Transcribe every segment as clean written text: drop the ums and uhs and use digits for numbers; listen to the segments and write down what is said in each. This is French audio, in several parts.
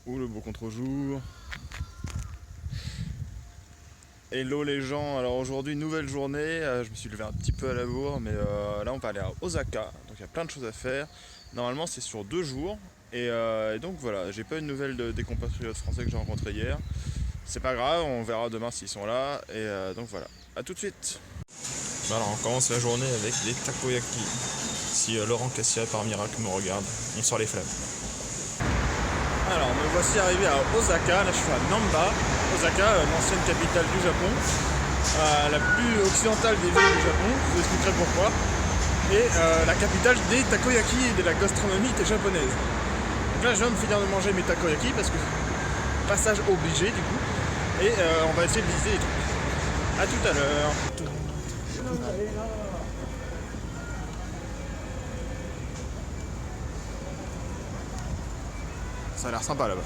Ou le beau contre-jour. Hello les gens, alors aujourd'hui nouvelle journée, je me suis levé un petit peu à la bourre, mais là on va aller à Osaka, donc il y a plein de choses à faire. Normalement c'est sur 2 jours, et donc voilà, j'ai pas eu de nouvelles des compatriotes français que j'ai rencontrés hier. C'est pas grave, on verra demain s'ils sont là, et donc voilà, à tout de suite. Alors on commence la journée avec des takoyaki. Si Laurent Cassia par miracle me regarde, on sort les flammes. Alors me voici arrivé à Osaka, là je suis à Namba. Osaka, l'ancienne capitale du Japon, la plus occidentale des villes du Japon, je vous expliquerai pourquoi, et la capitale des takoyaki et de la gastronomie japonaise. Donc là je viens de finir de manger mes takoyaki parce que passage obligé du coup, et on va essayer de visiter les trucs. A tout à l'heure. Ça a l'air sympa là-bas.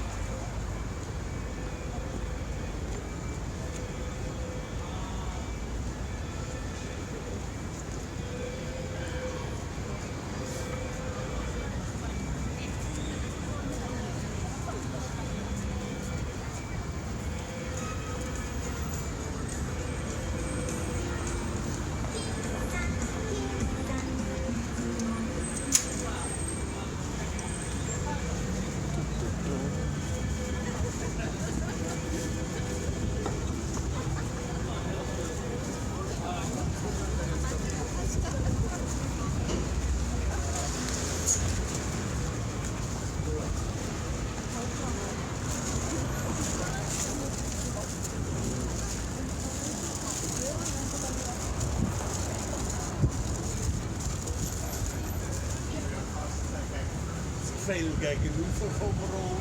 Veel kijken doen voor overal.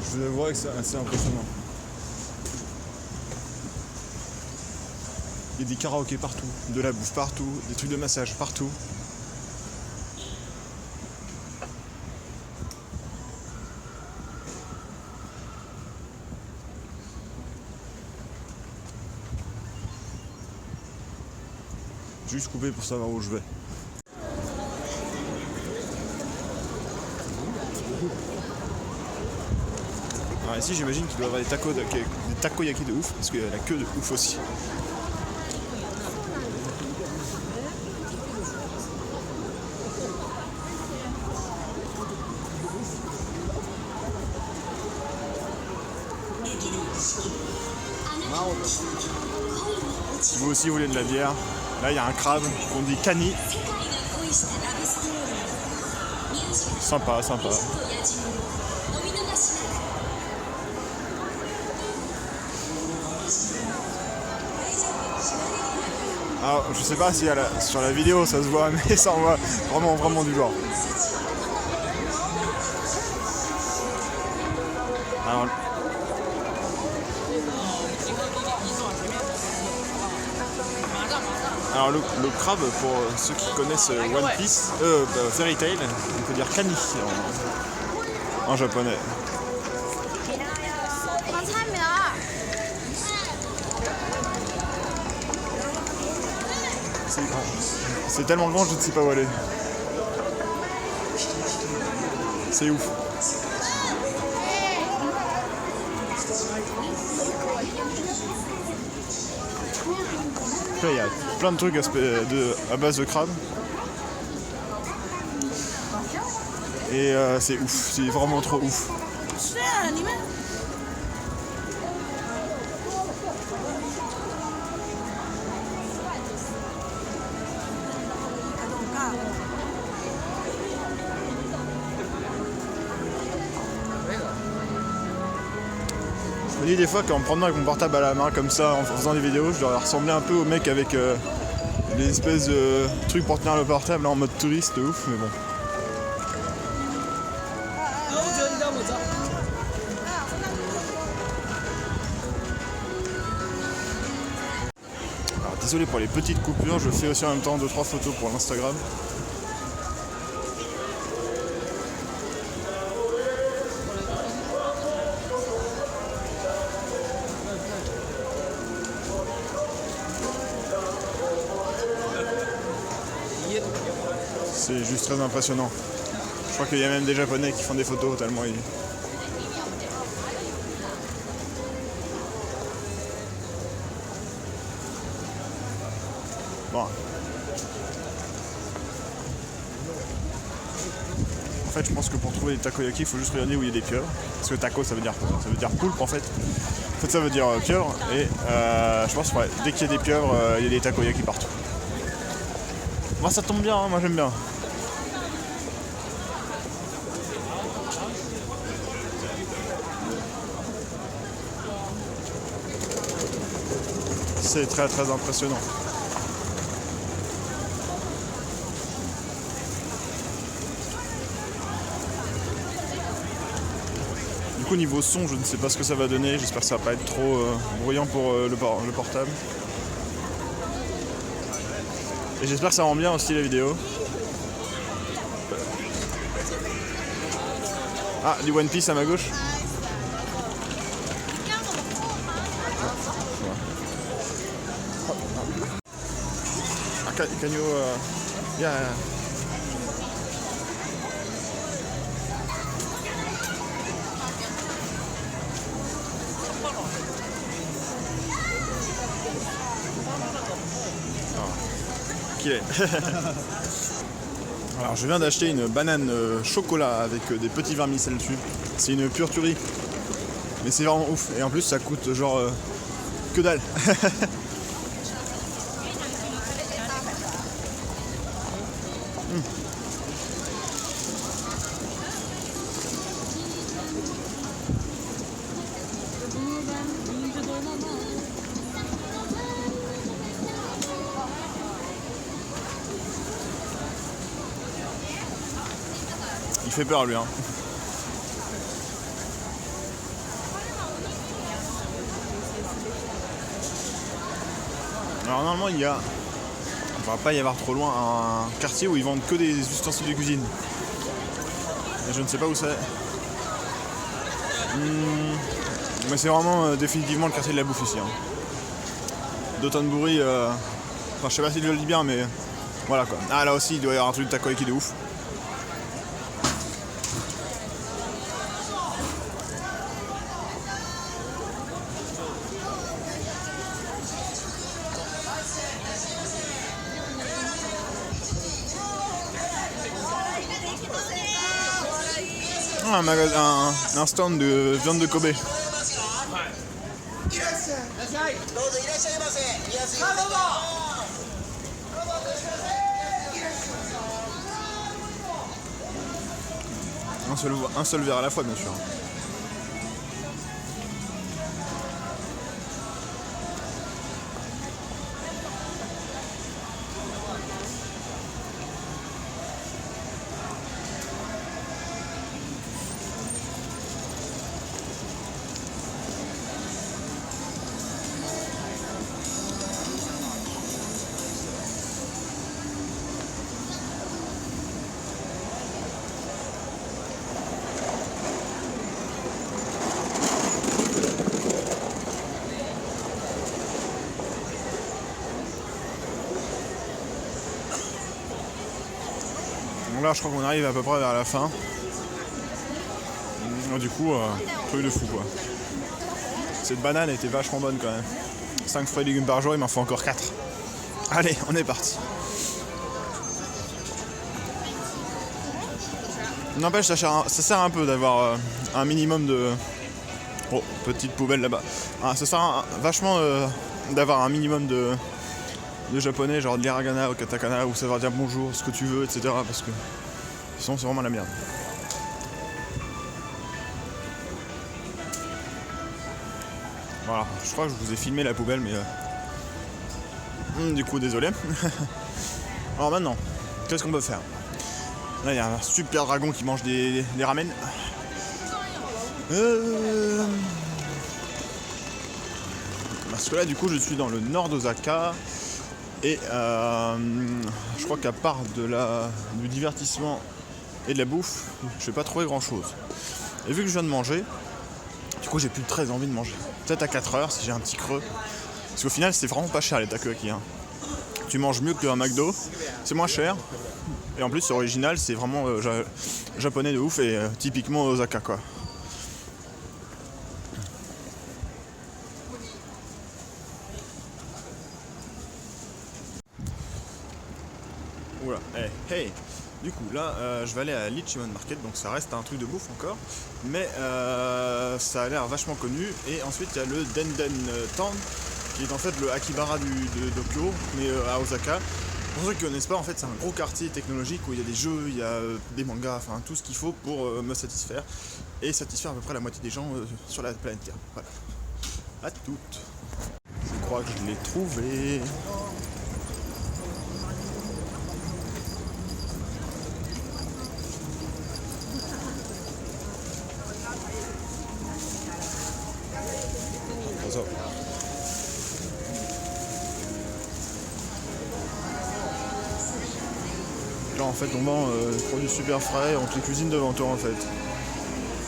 Je vous avouerai que c'est assez impressionnant. Il y a des karaokés partout, de la bouffe partout, des trucs de massage partout. Juste couper pour savoir où je vais. Alors ici j'imagine qu'il doit y avoir des takoyaki de ouf, parce qu'il y a la queue de ouf aussi. Si vous aussi voulez de la bière, là il y a un crabe qu'on dit kani. Sympa, sympa. Alors, je sais pas si sur la vidéo ça se voit, mais ça envoie vraiment du lourd. Alors le crabe, pour ceux qui connaissent One Piece, Fairy Tail, on peut dire kani en japonais. C'est grand. C'est tellement grand, je ne sais pas où aller. C'est ouf. Après, il y a plein de trucs à base de crabe. Et c'est ouf, c'est vraiment trop ouf. Je me dis des fois qu'en me promenant avec mon portable à la main comme ça, en faisant des vidéos, je devrais ressembler un peu au mec avec les espèces de trucs pour tenir le portable là, en mode touriste, de ouf, mais bon. Alors désolé pour les petites coupures, je fais aussi en même temps 2-3 photos pour l'Instagram. C'est juste très impressionnant. Je crois qu'il y a même des Japonais qui font des photos tellement ils... Bon. En fait, je pense que pour trouver des takoyaki, il faut juste regarder où il y a des pieuvres. Parce que taco, ça veut dire quoi? Ça veut dire poulpe en fait. En fait, ça veut dire pieuvre. Et je pense que ouais, dès qu'il y a des pieuvres, il y a des takoyaki partout. Moi, ça tombe bien, hein, moi j'aime bien. C'est très très impressionnant. Du coup niveau son, je ne sais pas ce que ça va donner, j'espère que ça va pas être trop bruyant pour le portable. Et j'espère que ça rend bien aussi la vidéo. Ah, du One Piece à ma gauche. Can you yeah. Qu'il est. Alors je viens d'acheter une banane chocolat avec des petits vermicelles dessus. C'est une pure tuerie. Mais c'est vraiment ouf. Et en plus ça coûte genre que dalle. Il fait peur lui hein. Alors normalement il y a, il va pas y avoir trop loin, un quartier où ils vendent que des ustensiles de cuisine. Et je ne sais pas où c'est. Mais c'est vraiment définitivement le quartier de la bouffe ici. Hein. Dotonbori, enfin je sais pas si je le dis bien mais voilà quoi. Ah là aussi il doit y avoir un truc de takoyaki de ouf. Un stand de viande de Kobe. Un seul verre à la fois bien sûr. Donc là je crois qu'on arrive à peu près vers la fin. Du coup, truc de fou quoi. Cette banane était vachement bonne quand même. 5 fruits et légumes par jour, il m'en faut encore 4. Allez, on est parti. N'empêche, ça sert un peu d'avoir un minimum de... Oh, petite poubelle là-bas. Ça sert vachement d'avoir un minimum de japonais, genre de l'hiragana ou katakana, où savoir dire bonjour, ce que tu veux, etc. Parce que sinon c'est vraiment la merde. Voilà, je crois que je vous ai filmé la poubelle, mais du coup désolé. Alors maintenant, qu'est-ce qu'on peut faire? Là il y a un super dragon qui mange des ramen. Parce que là du coup je suis dans le nord d'Osaka. Et je crois qu'à part du divertissement et de la bouffe, je vais pas trouver grand chose. Et vu que je viens de manger, du coup j'ai plus très envie de manger. Peut-être à 4h si j'ai un petit creux. Parce qu'au final c'est vraiment pas cher les takoyaki. Hein. Tu manges mieux qu'un McDo, c'est moins cher. Et en plus c'est original, c'est vraiment japonais de ouf et typiquement Osaka quoi. Oula, hey. Du coup là je vais aller à l'Ichiban Market, donc ça reste un truc de bouffe encore, mais ça a l'air vachement connu. Et ensuite il y a le Denden Town, qui est en fait le Akibara de Tokyo, mais à Osaka. Pour ceux qui ne connaissent pas, en fait c'est un gros quartier technologique où il y a des jeux, il y a des mangas, enfin tout ce qu'il faut pour me satisfaire et satisfaire à peu près la moitié des gens sur la planète Terre. Voilà. À toutes. Je crois que je l'ai trouvé. Là en fait on vend des produits super frais, on te les cuisine devant toi en fait.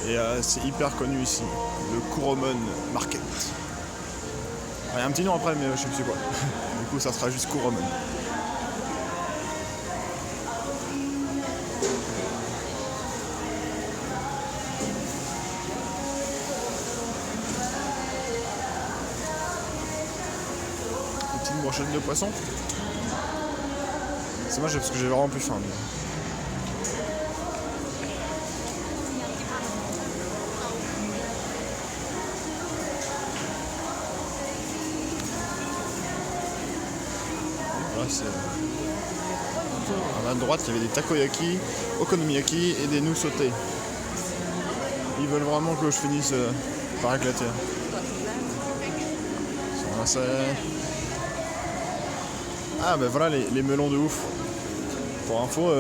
Et c'est hyper connu ici, le Kuromon Market. Il y a un petit nom après mais je sais plus c'est quoi. Du coup ça sera juste Kuromon. Une petite brochette de poisson. C'est dommage parce que j'ai vraiment plus faim. Mais... Voilà, c'est... À la droite, il y avait des takoyaki, okonomiyaki et des nouilles sautées. Ils veulent vraiment que je finisse par éclater. Ah ben voilà les melons de ouf. Pour info,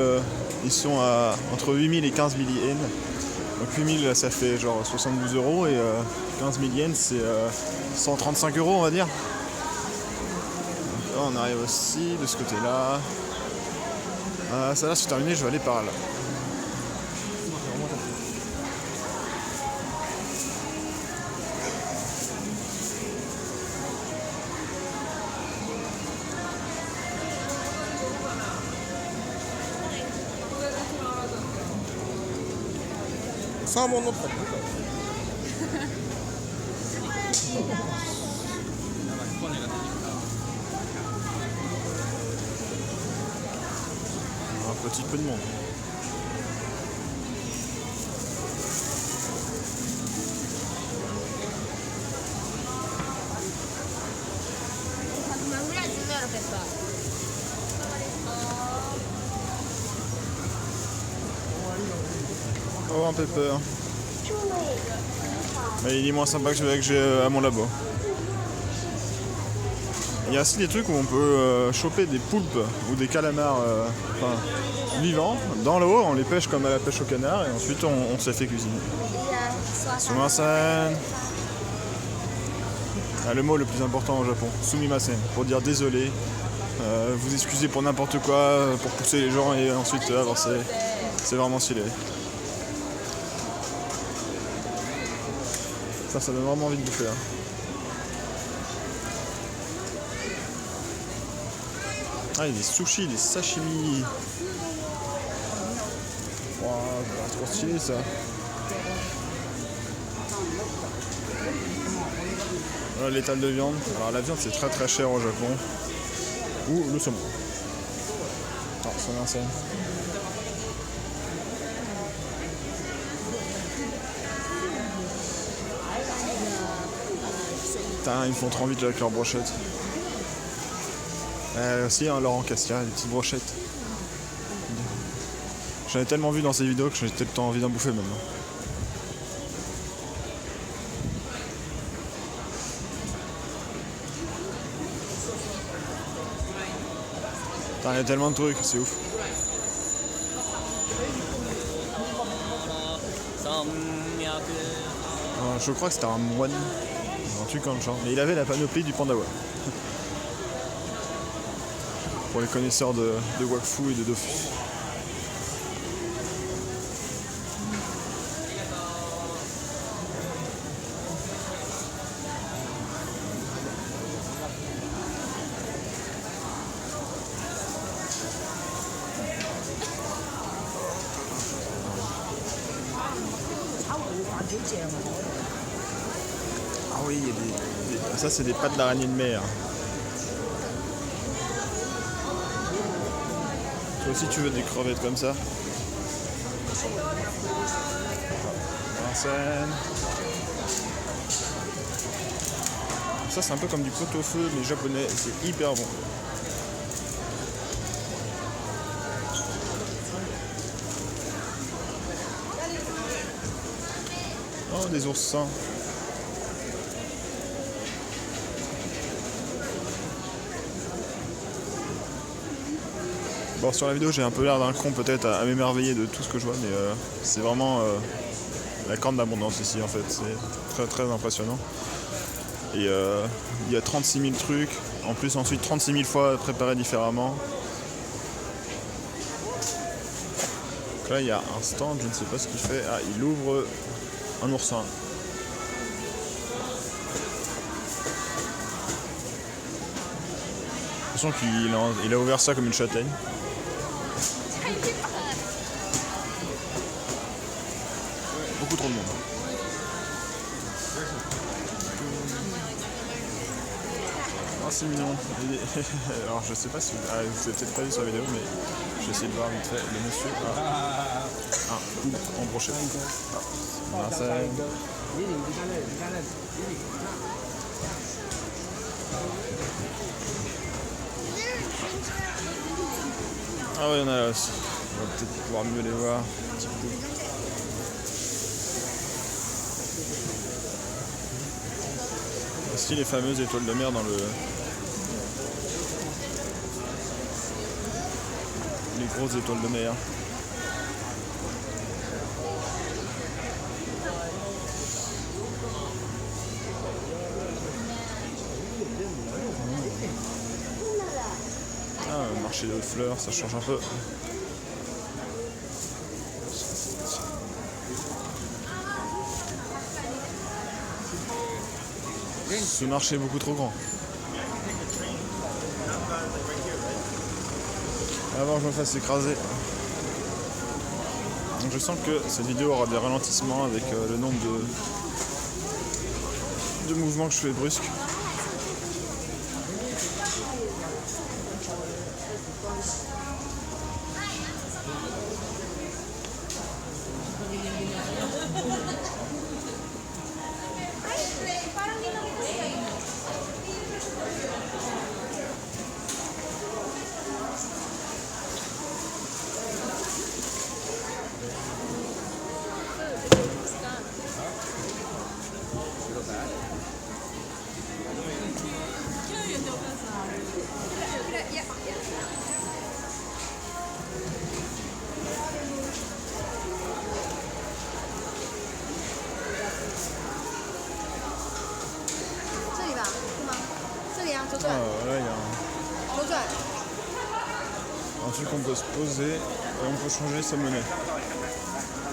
ils sont à entre 8000 et 15 000 yens. Donc 8000 ça fait genre 72 € et 15 000 yens c'est 135 € on va dire. Donc là, on arrive aussi de ce côté-là. Ça là c'est terminé, je vais aller par là. Un petit peu de monde. Oh un pepper. Mais il est moins sympa que celui que j'ai à mon labo. Il y a aussi des trucs où on peut choper des poulpes ou des calamars vivants dans l'eau, on les pêche comme à la pêche au canard et ensuite on se les fait cuisiner. Sumimasen. Le mot le plus important au Japon, sumimasen, pour dire désolé, vous excusez pour n'importe quoi, pour pousser les gens et ensuite avancer. C'est vraiment stylé. Ça donne vraiment envie de bouffer. Hein. Ah, il y a des sushis, des sashimi. Wow, c'est trop stylé ça. Voilà l'étal de viande. Alors la viande c'est très très cher au Japon. Ou le saumon. Alors ça vient ça. Putain, ils font trop vite avec leurs brochettes. Aussi hein, Laurent Castia, des petites brochettes. J'en ai tellement vu dans ses vidéos que j'ai peut-être envie d'en bouffer maintenant. Putain, il y a tellement de trucs, c'est ouf. Je crois que c'était un moine, un truc comme le genre. Mais il avait la panoplie du Pandawa. Pour les connaisseurs de Wakfu et de Dofus. Ah oui, il y a ça c'est des pattes d'araignée de mer. Toi aussi tu veux des crevettes comme ça? Vincennes. Ça c'est un peu comme du pot-au-feu mais japonais, c'est hyper bon. Oh, des oursins. Bon, sur la vidéo j'ai un peu l'air d'un con peut-être à m'émerveiller de tout ce que je vois, mais c'est vraiment la corne d'abondance ici en fait, c'est très très impressionnant. Et il y a 36 000 trucs, en plus ensuite 36 000 fois préparés différemment. Donc là il y a un stand, je ne sais pas ce qu'il fait, ah il ouvre un oursin. J'ai l'impression qu'il a ouvert ça comme une châtaigne. Beaucoup trop de monde. Oh, c'est mignon. Alors je sais pas si vous avez peut-être pas vu sur la vidéo, mais je vais essayer de voir vite fait. Le monsieur a un coup en brochette. Voilà, ça... Ah ouais, il y en a là aussi. On va peut-être pouvoir mieux les voir. Un petit peu. Ici les fameuses étoiles de mer dans le... Les grosses étoiles de mer. Ah, le marché de fleurs, ça change un peu. Ce marché est beaucoup trop grand. Avant que je me fasse écraser. Donc je sens que cette vidéo aura des ralentissements avec le nombre de mouvements que je fais brusques. Ah, là il y a un truc qu'on peut se poser et on peut changer sa monnaie.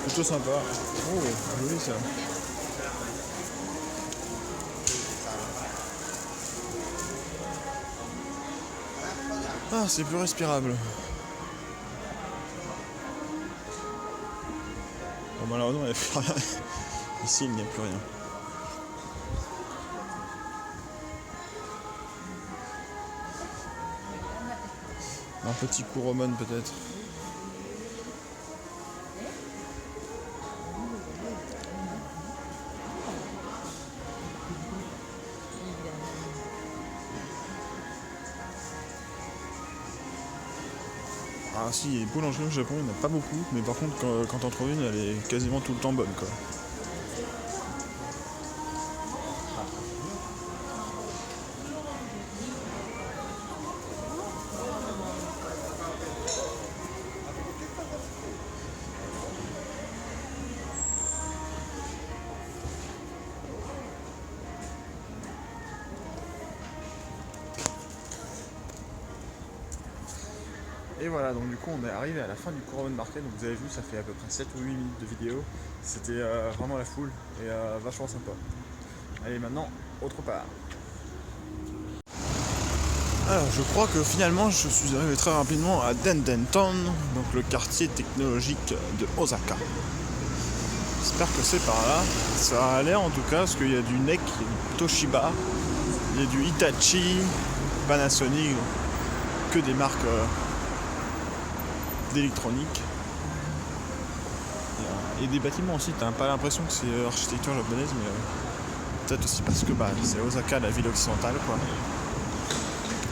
Plutôt sympa. Oh, joli ça. Ah, c'est plus respirable. Bon, malheureusement, il n'y a plus rien. Ici, il n'y a plus rien. Un petit Kuromon peut-être. Ah si, les boulangeries au Japon, il n'y en a pas beaucoup, mais par contre quand t'en trouves une, elle est quasiment tout le temps bonne quoi. Et voilà, donc du coup on est arrivé à la fin du Kuromon Market, donc vous avez vu ça fait à peu près 7 ou 8 minutes de vidéo, c'était vraiment la foule et vachement sympa. Allez maintenant, autre part. Alors je crois que finalement je suis arrivé très rapidement à Dendenton, donc le quartier technologique de Osaka. j'espère que c'est par là. Ça a l'air en tout cas, parce qu'il y a du NEC, il y a du Toshiba, il y a du Hitachi, Panasonic, donc que des marques d'électronique. Et des bâtiments aussi, t'as pas l'impression que c'est architecture japonaise, mais peut-être aussi parce que c'est Osaka, la ville occidentale, quoi.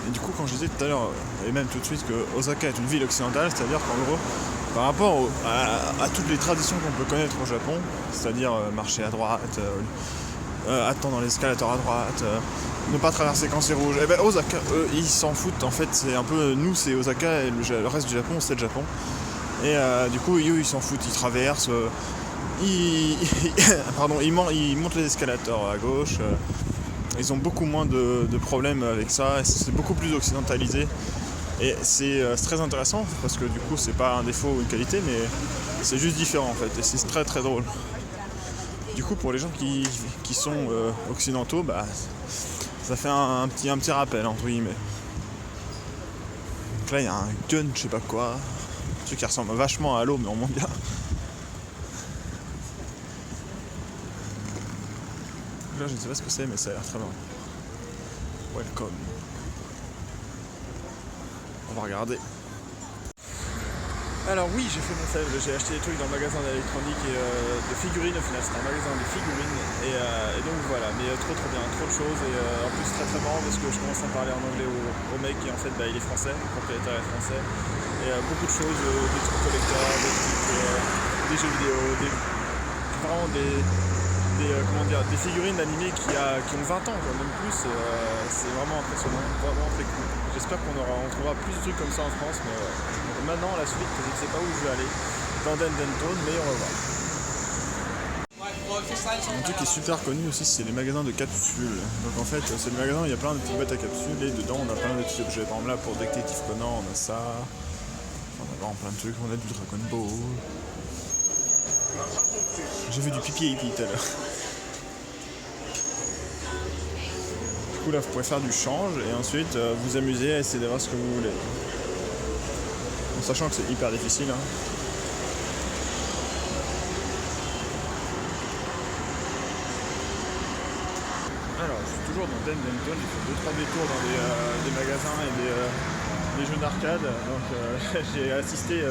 Et du coup, quand je disais tout à l'heure, et même tout de suite, que Osaka est une ville occidentale, c'est-à-dire qu'en gros, par rapport à toutes les traditions qu'on peut connaître au Japon, c'est-à-dire marcher à droite, attendre dans l'escalator à droite, ne pas traverser quand c'est rouge, et ben Osaka, eux, ils s'en foutent. En fait, c'est un peu, nous c'est Osaka et le reste du Japon, c'est le Japon. Et du coup, eux, ils s'en foutent, ils traversent, ils montent les escalators à gauche. Ils ont beaucoup moins de problèmes avec ça, et c'est beaucoup plus occidentalisé. Et c'est très intéressant parce que du coup c'est pas un défaut ou une qualité, mais c'est juste différent en fait, et c'est très très drôle. Du coup pour les gens qui sont occidentaux, ça fait un petit rappel entre guillemets. Donc là il y a un gun, je sais pas quoi, un truc qui ressemble vachement à l'eau mais en moins bien. Là je ne sais pas ce que c'est mais ça a l'air très bien. Welcome. On va regarder. Alors oui, j'ai fait mon save, j'ai acheté des trucs dans le magasin d'électronique et de figurines au final, c'était un magasin de figurines et donc voilà, mais trop bien, trop de choses et en plus très très marrant parce que je commence à parler en anglais au mec et en fait il est français, le propriétaire est français et beaucoup de choses, des trucs collecteurs, des jeux vidéo, vraiment des figurines animées qui ont 20 ans, quoi, même plus, c'est vraiment impressionnant, vraiment très cool. J'espère on trouvera plus de trucs comme ça en France, mais maintenant la suite, je ne sais pas où je vais aller, dans Denton, mais on va voir. Un truc qui est super connu aussi, c'est les magasins de capsules. Donc en fait, c'est le magasin où il y a plein de petites boîtes à capsules et dedans on a plein de petits objets. Par exemple là pour Détective Conan, on a ça, on a vraiment plein de trucs, on a du Dragon Ball. J'ai vu du pipi tout à l'heure. Du coup là vous pouvez faire du change et ensuite vous amuser à essayer d'avoir ce que vous voulez. En sachant que c'est hyper difficile. Hein. Alors je suis toujours dans Denton, j'ai fait 2-3 détours dans des magasins et des jeux d'arcade. Donc j'ai assisté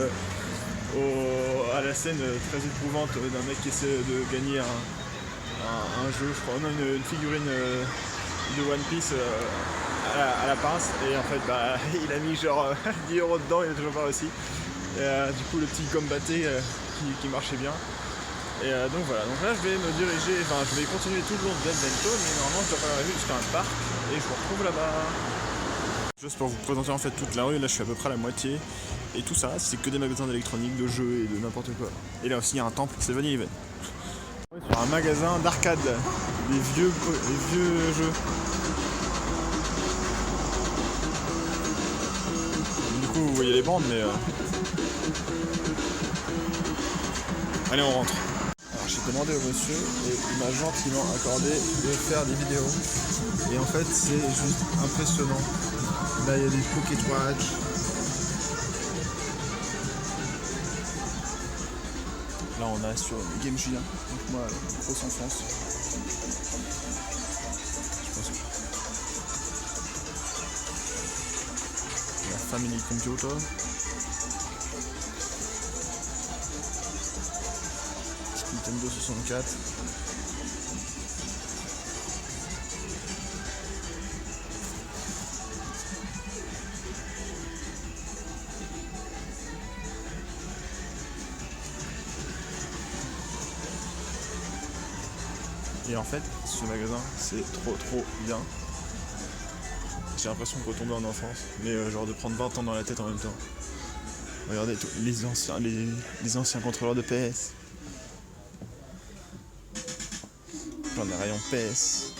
à la scène très éprouvante d'un mec qui essaie de gagner un jeu, je crois, non, une figurine de One Piece à la pince, et en fait il a mis genre 10 € dedans, il a toujours pas réussi. Et du coup le petit combatté qui marchait bien. Et donc voilà, donc là je vais me diriger, je vais continuer tout le long de Denton, mais normalement je dois pas arriver jusqu'à un parc et je vous retrouve là-bas. Juste pour vous présenter en fait toute la rue, là je suis à peu près à la moitié. Et tout ça, c'est que des magasins d'électronique, de jeux et de n'importe quoi. Et là aussi il y a un temple, c'est 7-Eleven. Sur un magasin d'arcade, des vieux jeux. Du coup vous voyez les bandes, mais allez, on rentre. Alors j'ai demandé au monsieur et il m'a gentiment accordé de faire des vidéos. Et en fait c'est juste impressionnant. Là il y a des Pocket Watch. Là on a sur Game Gear, donc moi grosse enfance. Je pense que la Family Computer. Nintendo 64. Et en fait, ce magasin, c'est trop bien. J'ai l'impression de retomber en enfance, mais genre de prendre 20 ans dans la tête en même temps. Regardez les anciens contrôleurs de PS. Plein de rayons PS.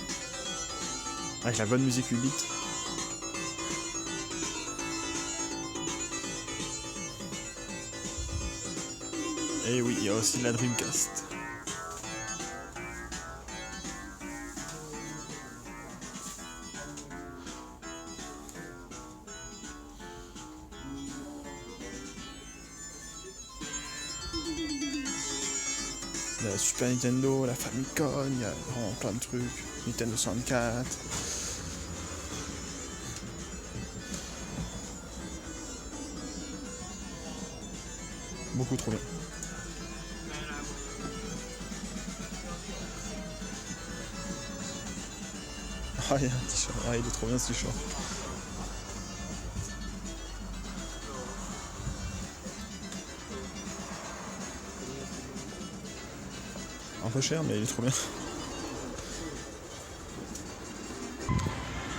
Avec la bonne musique 8 bits. Et oui, il y a aussi la Dreamcast. Il y a la Super Nintendo, la Famicom, il y a vraiment plein de trucs. Nintendo 64. Beaucoup trop bien. Ah, il y a un t-shirt. Ah, il est trop bien ce t-shirt. Un peu cher, mais il est trop bien.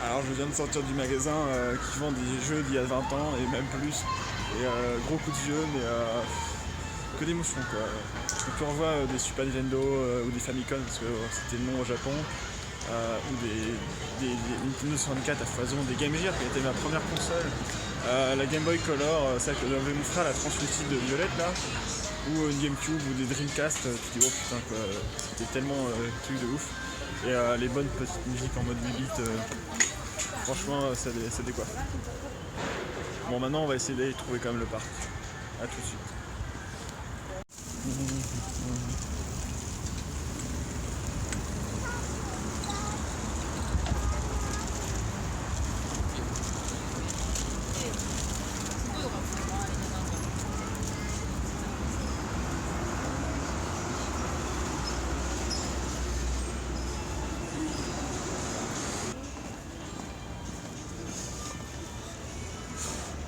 Alors, je viens de sortir du magasin qui vend des jeux d'il y a 20 ans et même plus. Et gros coup de vieux, mais que d'émotion quoi. Donc on revoit des Super Nintendo ou des Famicom parce que c'était le nom au Japon. Ou des Nintendo 64 à foison, des Game Gear qui a été ma première console, la Game Boy Color, celle que j'avais mon frère, la translucide de violette là, ou une GameCube ou des Dreamcast, tu dis oh putain quoi, c'était tellement truc de ouf. Et les bonnes petites musiques en mode 8 bits, franchement ça décoiffe. Bon maintenant on va essayer d'aller trouver quand même le parc. A tout de suite.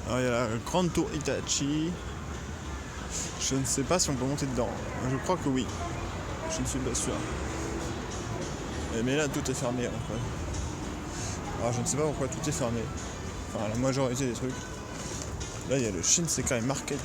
Alors il y a la grande tour Hitachi. Je ne sais pas si on peut monter dedans. Je crois que oui. Je ne suis pas sûr. Mais là tout est fermé en fait. Alors je ne sais pas pourquoi tout est fermé. Enfin la majorité des trucs. Là il y a le Shinsekai Market.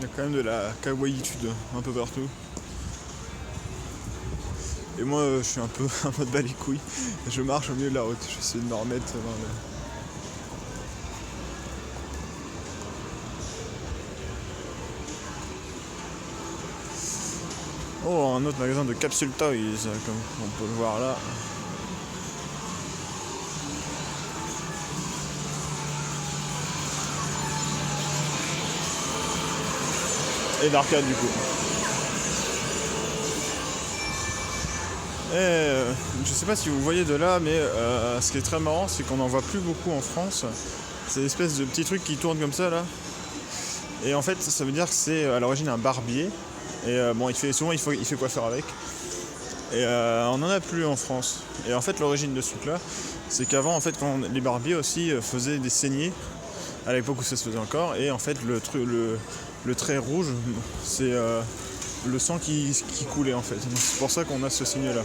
Il y a quand même de la kawaii-tude un peu partout. Et moi je suis un peu en mode bas les couilles. Je marche au milieu de la route. J'essaie de me remettre dans le... Oh, un autre magasin de Capsule Toys, comme on peut le voir là. Et d'arcade du coup. Et je sais pas si vous voyez de là, mais ce qui est très marrant, c'est qu'on n'en voit plus beaucoup en France. C'est l'espèce de petit truc qui tourne comme ça là. Et en fait, ça veut dire que c'est à l'origine un barbier. Et bon, il fait quoi faire avec. Et on n'en a plus en France. Et en fait, l'origine de ce truc-là, c'est qu'avant, en fait, quand les barbiers aussi faisaient des saignées, à l'époque où ça se faisait encore, et en fait, le trait rouge, c'est le sang qui coulait en fait. C'est pour ça qu'on a ce signe-là.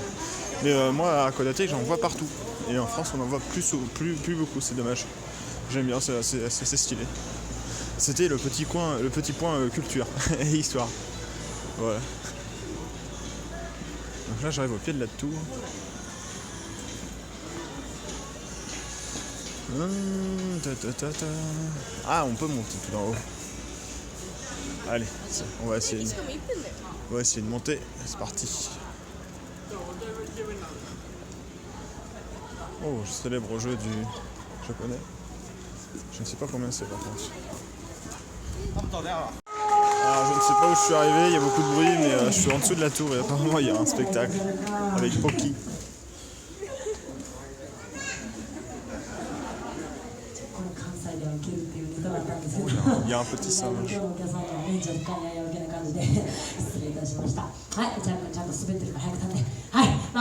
Mais moi, à Kodate, j'en vois partout. Et en France, on en voit plus beaucoup. C'est dommage. J'aime bien, c'est assez stylé. C'était le petit point culture et histoire. Voilà. Donc là j'arrive au pied de la tour. Ah, on peut monter tout en haut. Allez, on va essayer de monter. C'est parti. Oh, célèbre jeu du japonais. Je ne sais pas combien c'est par contre. Alors je ne sais pas où je suis arrivé, il y a beaucoup de bruit, mais je suis en dessous de la tour et apparemment il y a un spectacle avec Poki. Il y a un petit singe.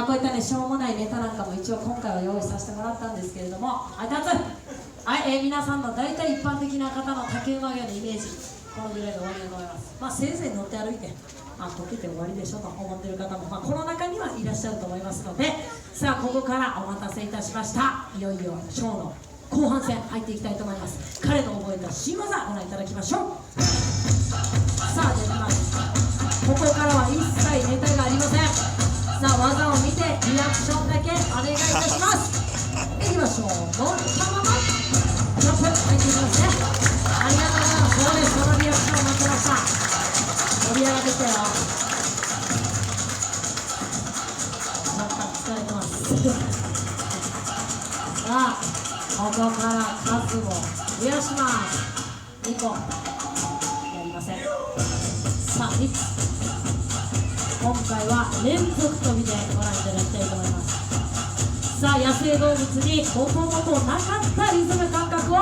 こういったね、しょうもないネタなんかも一応今回は用意させてもらったんですけれども、はい、立つ。はい、皆さんの大体一般的な方の竹馬芸のイメージ、このぐらいで終わりだと思います。まあせいぜい乗って歩いて、こけて終わりでしょと思っている方も、この中にはいらっしゃると思いますので、さあここからお待たせいたしました。いよいよショーの後半戦入っていきたいと思います。彼の覚えた新技ご覧いただきましょう。さあ出てます。ここからは一切ネタがありません。さあ技を見てリアクションだけお願いいたします。いきましょう。乗ったままジャンプ入っていきますね。ありがとうございます。そうです、そのリアクションを待ってました。盛り上がってきたよ。さあここから数を増やします。2個やりません。さあ3つ、今回は連続跳びでご覧いただきたいと思います。さあ野生動物にもともとなかったリズム感覚を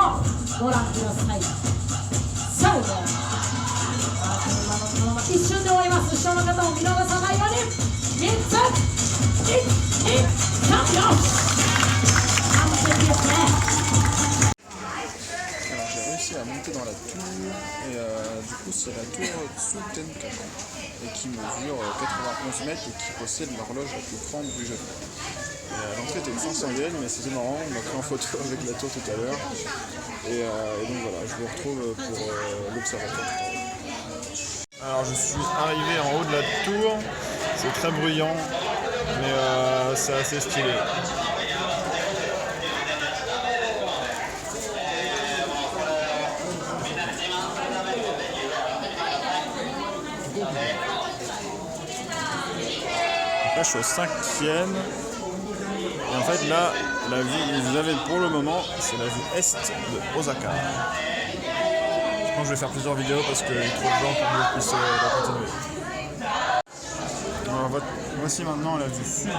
ご覧ください。さあ車のそのまま一瞬で終わります。後ろの方も見逃さないように3つ1、2、3、4、完璧ですね。Alors j'ai réussi à monter dans la tour et du coup c'est la tour Tsutenka et qui mesure 91 mètres et qui possède l'horloge la plus grande du Japon. L'entrée était 500 yens mais c'était marrant, on m'a pris en photo avec la tour tout à l'heure et donc voilà, je vous retrouve pour l'observatoire. Alors je suis arrivé en haut de la tour, c'est très bruyant mais c'est assez stylé. Là je suis au 5e et en fait là la vue que vous avez pour le moment c'est la vue est de Osaka. Je pense que je vais faire plusieurs vidéos parce qu'il y a trop de gens pour que je puisse la continuer. Alors, voici maintenant la vue sud.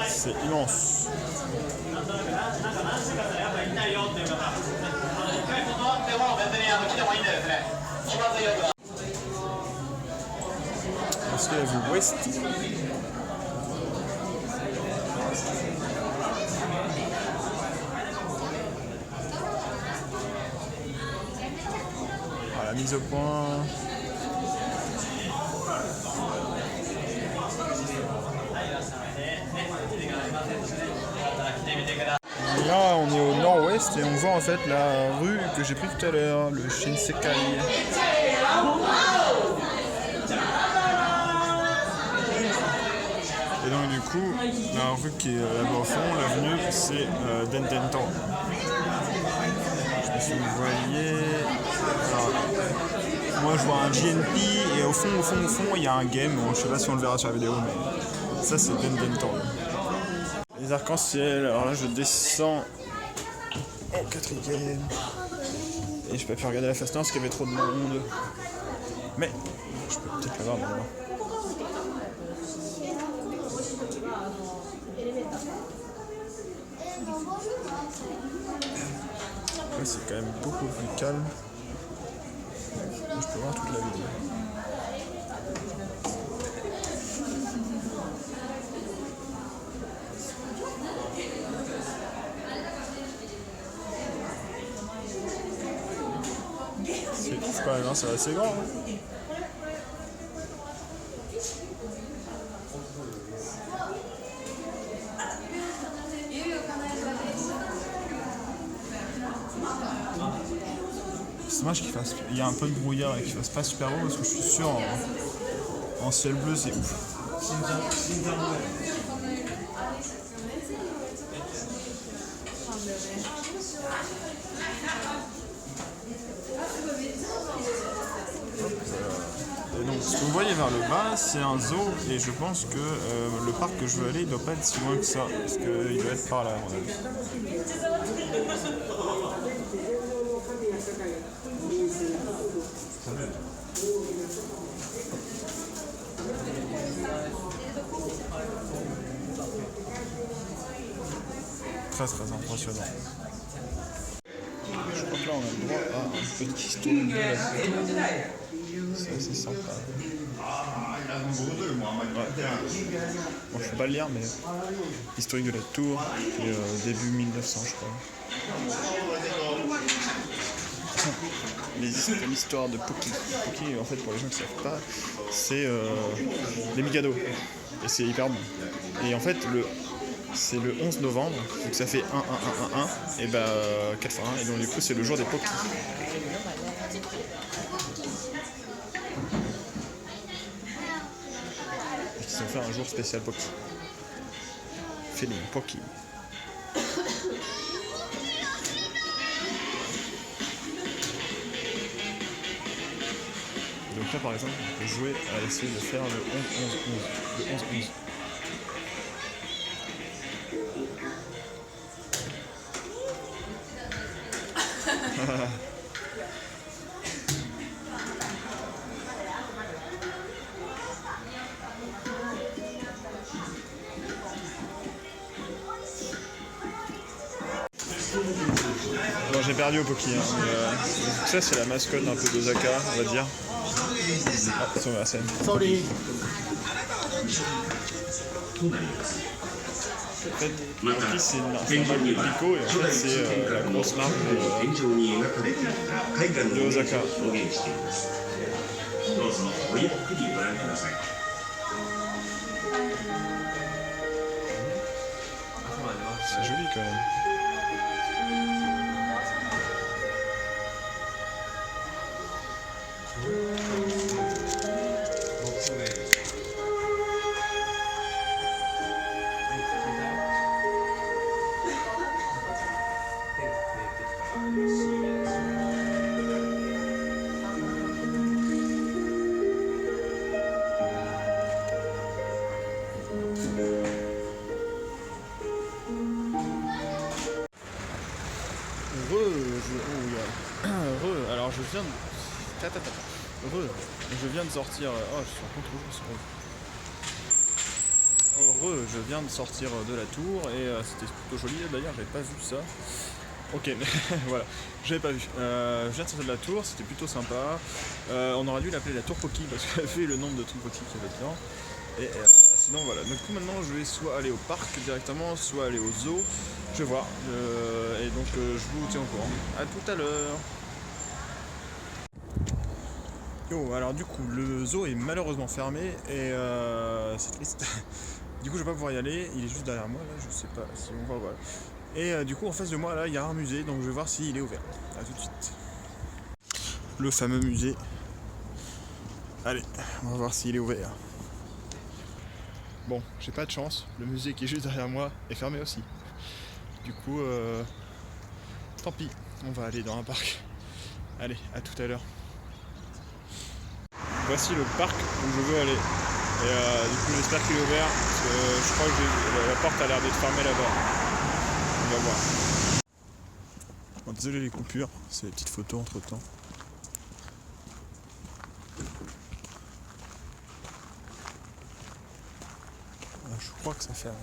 C'est immense. Voici la vue ouest. La mise au point. Là on est au nord-ouest et on voit en fait la rue que j'ai pris tout à l'heure, le Shinsekai. Et donc du coup, la rue qui est là-bas au fond, l'avenue, c'est Dendento. Je sais pas si vous voyez. Alors, moi je vois un GNP et au fond, il y a un game. Bon, je sais pas si on le verra sur la vidéo, mais ça c'est Dendento. Les arcs-en-ciel, alors là je descends au 4e. Et je peux plus regarder la Fast parce qu'il y avait trop de monde. Mais je peux peut-être l'avoir maintenant. Là c'est quand même beaucoup plus calme. Je peux voir toute la vidéo. C'est ouf quand même, hein, c'est assez grand. Hein. C'est dommage qu'il y a un peu de brouillard et qu'il fasse pas super beau parce que je suis sûr en ciel bleu c'est ouf. Et donc ce que vous voyez vers le bas c'est un zoo et je pense que le parc que je veux aller il doit pas être si loin que ça parce qu'il doit être par là à mon avis. Très impressionnant. Je crois que là on a le droit à un petit historique de la tour. C'est assez sympa. Ouais. Bon, je peux pas le lire mais historique de la tour, début 1900 je crois. L'histoire de Poki. Poki, en fait, pour les gens qui ne savent pas, c'est les Mikado. Et c'est hyper bon. Et en fait, c'est le 11 novembre, donc ça fait 1, 1, 1, 1, 1, et bah 4 fois 1, et donc du coup, c'est le jour des Poki. Et qu'ils ont fait un jour spécial Poki. Feeling Poki. Donc là par exemple, on peut jouer à essayer de faire le 11-11-11. Le 11-11. Bon, j'ai perdu au Poki, hein, mais ça c'est la mascotte un peu d'Osaka, on va dire. Ah, sur la scène. Sorry. En fait, Poki c'est un marque de tricot et en fait c'est la grosse marque de Osaka. C'est joli quand même. Alors je viens de... Je viens de sortir... Oh, je suis en contre-jour, je viens de sortir de la tour et c'était plutôt joli. D'ailleurs, j'avais pas vu ça. Ok, mais voilà, j'avais pas vu. Je viens de sortir de la tour, c'était plutôt sympa. On aurait dû l'appeler la tour Poki parce qu'elle fait le nombre de trucs Poki qu'il y avait dedans. Et sinon voilà, donc maintenant je vais soit aller au parc directement, soit aller au zoo. Je vais voir. Et donc je vous tiens au courant. A tout à l'heure. Yo, alors du coup le zoo est malheureusement fermé et c'est triste. Du coup je vais pas pouvoir y aller, il est juste derrière moi là, je sais pas si on va voir. Et du coup en face de moi là il y a un musée, donc je vais voir s'il est ouvert. A tout de suite. Le fameux musée. Allez, on va voir s'il est ouvert. Bon, j'ai pas de chance, le musée qui est juste derrière moi est fermé aussi. Du coup, tant pis, on va aller dans un parc. Allez, à tout à l'heure. Voici le parc où je veux aller. Et du coup, j'espère qu'il est ouvert, parce que je crois que la porte a l'air d'être fermée là-bas. On va voir. Bon, désolé les coupures, c'est des petites photos entre temps. Je crois que ça ferme.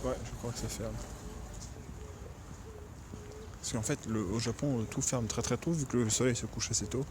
Ouais, je crois que ça ferme. Parce qu'en fait, au Japon, tout ferme très très tôt, vu que le soleil se couche assez tôt.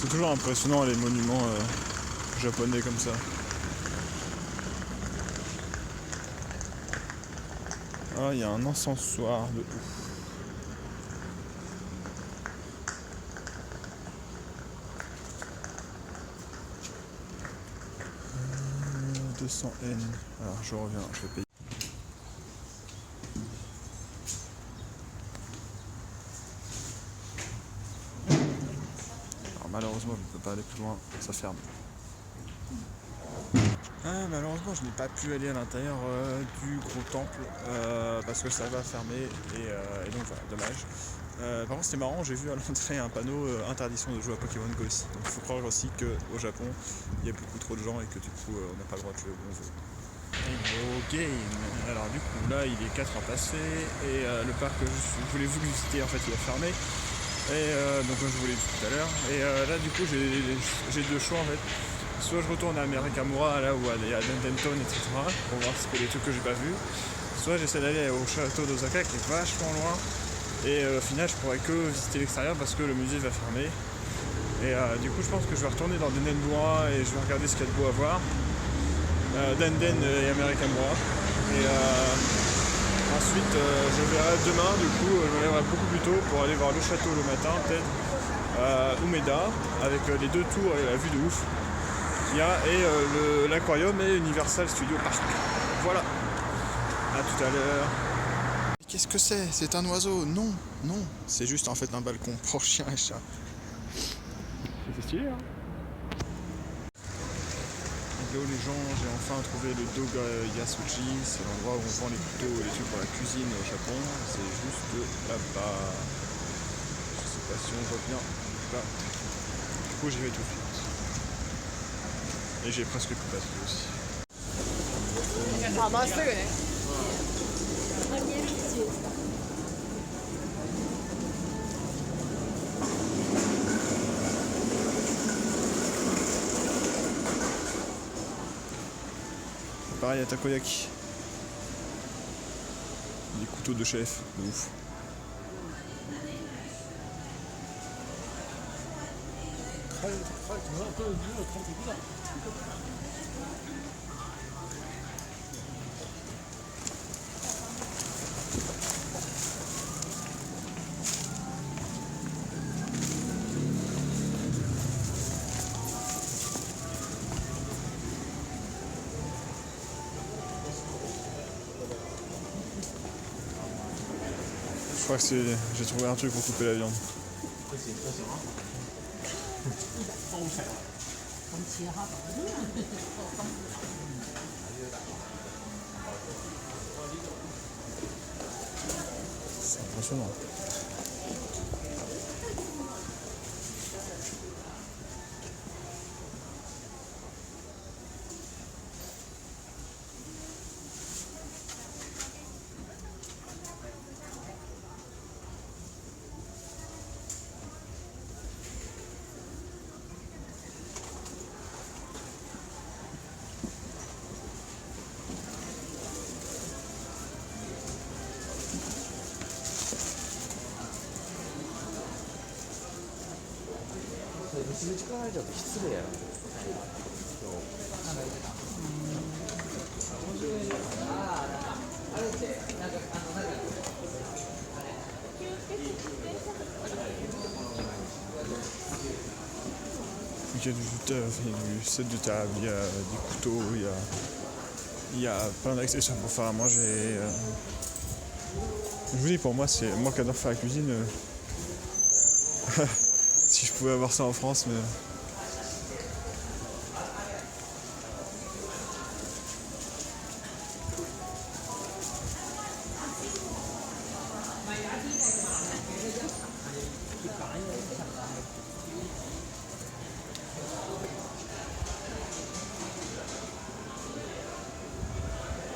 C'est toujours impressionnant les monuments japonais comme ça. Ah, il y a un encensoir de ouf. « 200 N. Alors je reviens, je vais payer. Malheureusement, je ne peux pas aller plus loin, ça ferme. Malheureusement, je n'ai pas pu aller à l'intérieur du gros temple parce que ça va fermer et donc voilà, dommage. Par contre, c'était marrant, j'ai vu à l'entrée un panneau interdiction de jouer à Pokémon Go aussi. Donc il faut croire aussi qu'au Japon, il y a beaucoup trop de gens et que du coup, on n'a pas le droit de jouer où on veut. Hello game. Alors du coup, là, il est 4h passé et le parc que je voulais vous visiter, en fait, il est fermé. Et donc comme je vous l'ai dit tout à l'heure, et là du coup j'ai deux choix en fait. soit je retourne à Amerikamura, là où aller à Denton, etc. pour voir les trucs que j'ai pas vus, soit j'essaie d'aller au château d'Osaka qui est vachement loin. Et au final, je pourrais que visiter l'extérieur parce que le musée va fermer. Et du coup, je pense que je vais retourner dans Denenbura et je vais regarder ce qu'il y a de beau à voir. Denden et Amerikamura. Et ensuite, je verrai demain, du coup, je me lèverai beaucoup plus tôt pour aller voir le château le matin, peut-être. Umeda, avec les 2 tours et la vue de ouf qu'il y a, et l'aquarium et Universal Studio Park. Voilà. À tout à l'heure. Qu'est-ce que c'est? C'est un oiseau? Non, non. C'est juste en fait un balcon pour chien et chat. C'est stylé, hein? Hello les gens, j'ai enfin trouvé le Doga Yasuji. C'est l'endroit où on vend les couteaux et les trucs pour la cuisine au Japon. C'est juste là-bas. Je sais pas si on voit bien. Là. Du coup j'y vais tout de suite. Et j'ai presque plus passé aussi. Pareil à Takoyaki. Des couteaux de chef, de ouf. Je crois que j'ai trouvé un truc pour couper la viande. C'est impressionnant. Il y a du juteux, il y a du set de table, il y a des couteaux, il y a plein d'accessoires pour faire à manger. Je vous dis, pour moi, c'est moi qui adore faire la cuisine. Si je pouvais avoir ça en France, mais...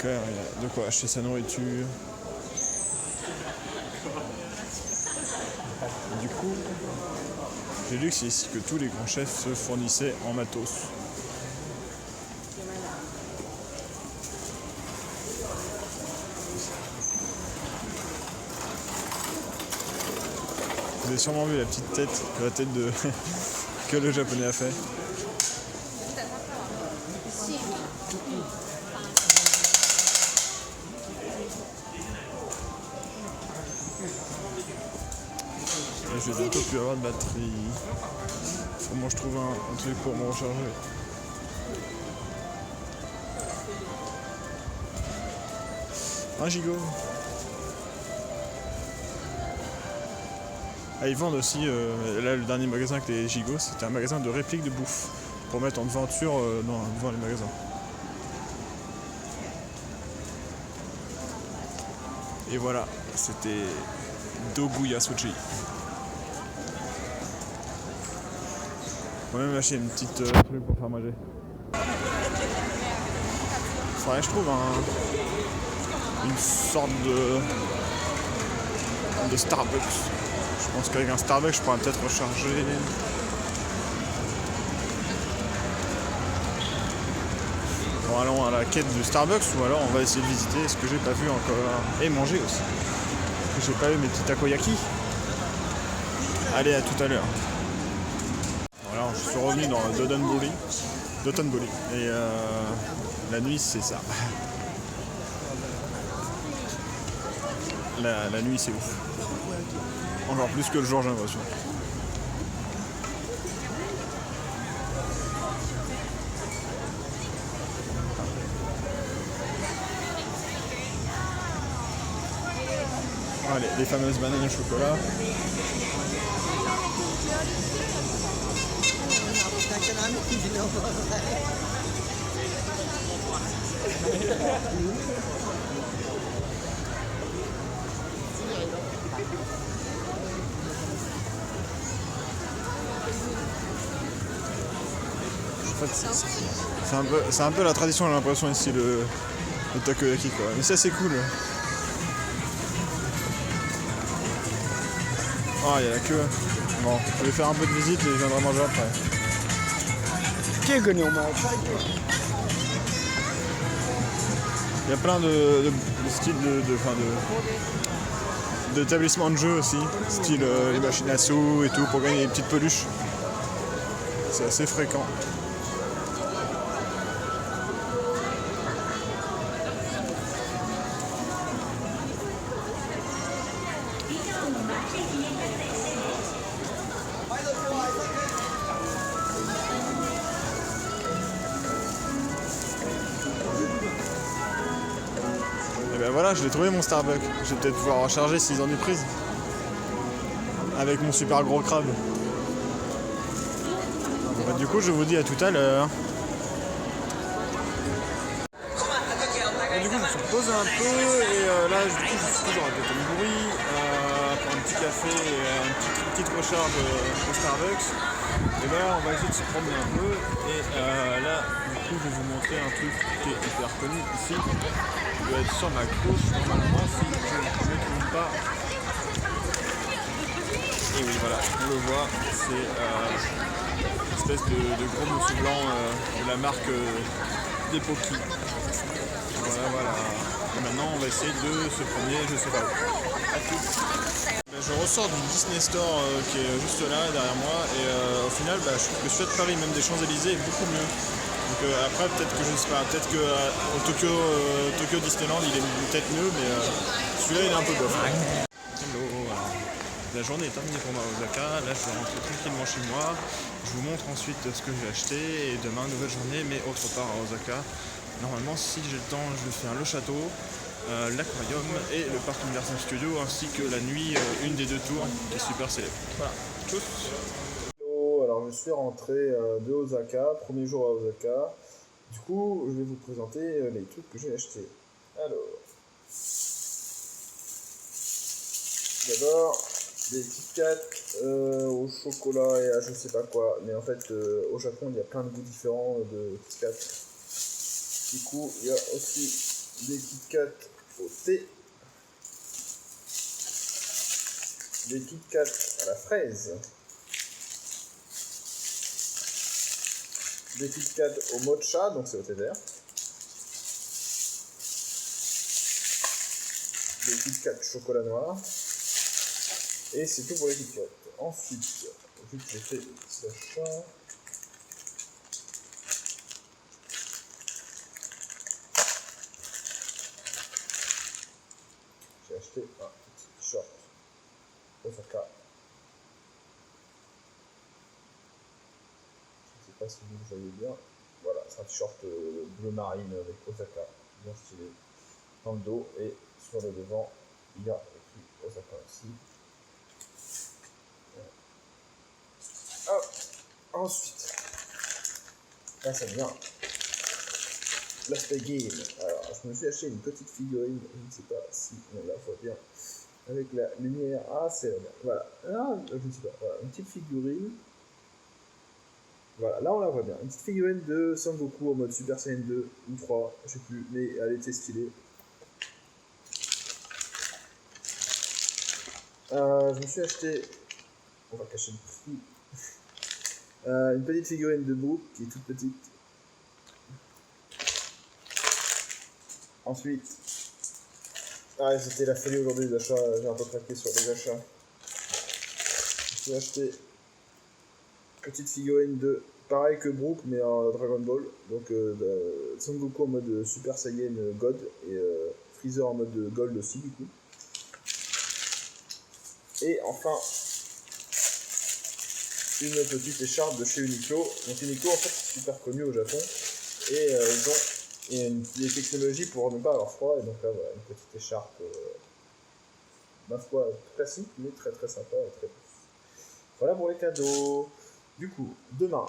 Il y a de quoi acheter sa nourriture. Du coup, j'ai lu que c'est ici que tous les grands chefs se fournissaient en matos. Vous avez sûrement vu la petite tête, que le japonais a fait. Et je vais bientôt plus avoir de batterie. Faut que je trouve un truc pour me recharger. Un gigot. Ah, ils vendent aussi, là le dernier magasin avec les gigots, c'était un magasin de répliques de bouffe pour mettre en devanture devant les magasins. Et voilà, c'était Dogu Yasuji. On va même acheter une petite truc pour faire manger. Faudrait que je trouve une sorte de Starbucks. Je pense qu'avec un Starbucks, je pourrais peut-être recharger. Bon, allons à la quête du Starbucks ou alors on va essayer de visiter ce que j'ai pas vu encore. Et manger aussi. Parce que j'ai pas eu mes petits takoyaki. Allez, à tout à l'heure. Voilà, je suis revenu dans Dotonbori. Et la nuit, c'est ça. La nuit, c'est ouf. Encore plus que le jour, j'ai l'impression. Allez, les fameuses bananes au chocolat. En fait, c'est un peu la tradition, j'ai l'impression ici, le takoyaki quoi. Mais ça c'est cool. Ah, il y a la queue. Bon, je vais faire un peu de visite et je viendrai manger après. Il y a plein de styles d'établissements de jeux aussi, style les machines à sous et tout pour gagner des petites peluches. C'est assez fréquent. Et ben voilà, je l'ai trouvé mon Starbucks. Je vais peut-être pouvoir recharger s'ils en ont prise. Avec mon super gros crabe. Bah, du coup, je vous dis à tout à l'heure. Du coup, je me suis reposé un peu et là, du coup, je suis toujours à Dotonbori pour un petit café et une petite recharge au Starbucks. Et là, on va essayer de se promener un peu. Et là, du coup, je vais vous montrer un truc qui est hyper connu ici. Il doit être sur ma gauche normalement si je ne me trompe pas. Et oui, voilà, on le voit, c'est une espèce de gros mousse blanc de la marque des Poki. Voilà. Et maintenant, on va essayer de se promener, je sais pas où. À tous. Je ressors du Disney Store qui est juste là, derrière moi, et au final, je trouve que celui de Paris, même des Champs-Élysées, est beaucoup mieux. Donc après, peut-être que je sais pas, peut-être qu'au Tokyo Disneyland, il est peut-être mieux, mais celui-là, il est un peu bof. Hello. La journée est terminée pour moi à Osaka, là je vais rentrer tranquillement chez moi, je vous montre ensuite ce que j'ai acheté et demain nouvelle journée mais autre part à Osaka. Normalement si j'ai le temps je vais faire le château, l'aquarium et le parc Universal Studio ainsi que la nuit, une des deux tours qui est super célèbre. Voilà, tchuss. Hello, alors je suis rentré de Osaka, premier jour à Osaka, du coup je vais vous présenter les trucs que j'ai achetés. Alors, d'abord des Kit Kat au chocolat et à je sais pas quoi, mais en fait au Japon il y a plein de goûts différents de Kit Kat. Du coup il y a aussi des Kit Kat au thé, des Kit Kat à la fraise, des Kit Kat au mocha, donc c'est au thé vert, des Kit Kat chocolat noir. Et c'est tout pour les Kit Kat. Ensuite, vu que j'ai fait des petits achats, j'ai acheté un petit t-shirt Osaka. Je ne sais pas si vous le voyez bien. Voilà, c'est un t-shirt bleu marine avec Osaka, bien stylé. Dans le dos et sur le devant, il y a écrit Osaka aussi. Hop. Ensuite, là ça vient l'aspect game. Alors, je me suis acheté une petite figurine, je ne sais pas si on la voit bien avec la lumière. Ah, c'est bien. Voilà. Ah, je ne sais pas. Voilà, une petite figurine. Voilà, là on la voit bien. Une petite figurine de Son Goku en mode Super Saiyan 2 ou 3, je sais plus, mais elle était stylée. Je me suis acheté, on va cacher le prix, une petite figurine de Brooke qui est toute petite. Ensuite, c'était la folie aujourd'hui des achats, j'ai un peu craqué sur les achats. J'ai acheté une petite figurine de pareil que Brook mais en Dragon Ball. Donc Son Goku en mode Super Saiyan God et Freezer en mode Gold aussi du coup. Et enfin une petite écharpe de chez Uniqlo. Donc Uniqlo en fait c'est super connu au Japon et ils ont des technologies pour ne pas avoir froid et donc là voilà une petite écharpe ma foi classique mais très très sympa et très voilà pour les cadeaux. Du coup, demain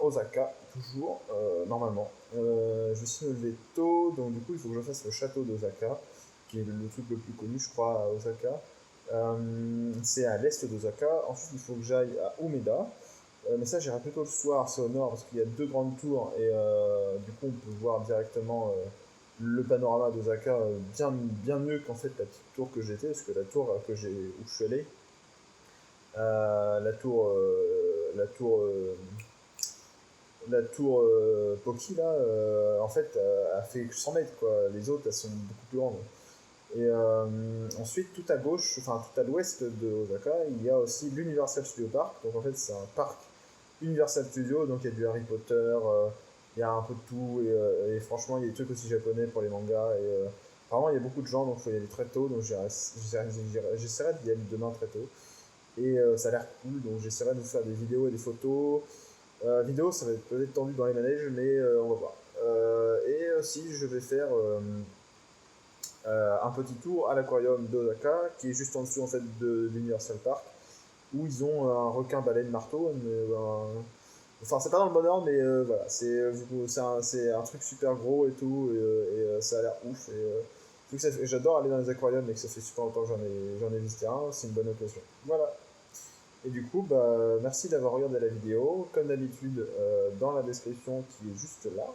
Osaka, toujours, normalement. Je vais essayer de me lever tôt, donc du coup il faut que je fasse le château d'Osaka, qui est le truc le plus connu je crois à Osaka. C'est à l'est d'Osaka. Ensuite il faut que j'aille à Umeda. Mais ça j'irai plutôt le soir, c'est au nord parce qu'il y a 2 grandes tours et du coup on peut voir directement le panorama d'Osaka bien mieux qu'en fait la petite tour que j'étais, parce que la tour où je suis allé, la tour Poki là, en fait, a fait 100 mètres quoi. Les autres elles sont beaucoup plus grandes. Et ensuite, tout à gauche, enfin tout à l'ouest de Osaka, il y a aussi l'Universal Studio Park. Donc en fait, c'est un parc Universal Studio. Donc il y a du Harry Potter, il y a un peu de tout. Et franchement, il y a des trucs aussi japonais pour les mangas. Et vraiment, il y a beaucoup de gens, donc il faut y aller très tôt. Donc j'essaierai d'y aller demain très tôt. Et ça a l'air cool, donc j'essaierai de vous faire des vidéos et des photos. Vidéo, ça va être peut-être tendu dans les manèges, mais on va voir. Et aussi, je vais faire un petit tour à l'aquarium d'Osaka, qui est juste en dessous en fait de l'Universal Park, où ils ont un requin baleine marteau. Enfin, c'est pas dans le bon ordre, mais voilà, c'est un truc super gros et tout, et ça a l'air ouf. J'adore aller dans les aquariums, mais que ça fait super longtemps que j'en ai visité un, c'est une bonne occasion. Voilà. Et du coup, merci d'avoir regardé la vidéo. Comme d'habitude, dans la description qui est juste là,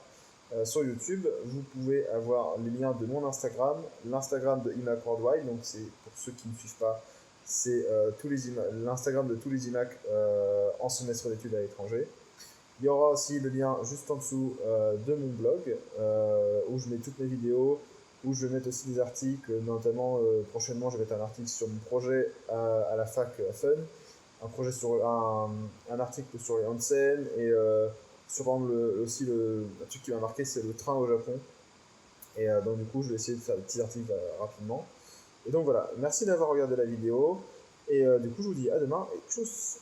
sur YouTube, vous pouvez avoir les liens de mon Instagram, l'Instagram de IMAC Worldwide, donc c'est pour ceux qui ne suivent pas, c'est l'Instagram de tous les IMAC en semestre d'études à l'étranger. Il y aura aussi le lien juste en dessous de mon blog, où je mets toutes mes vidéos, où je vais mettre aussi des articles, notamment prochainement je vais mettre un article sur mon projet à la fac Fun, un projet sur un article sur les onsen et sur aussi le truc qui m'a marqué c'est le train au Japon et donc du coup je vais essayer de faire des petits articles rapidement et donc voilà, merci d'avoir regardé la vidéo et du coup je vous dis à demain et tchuss.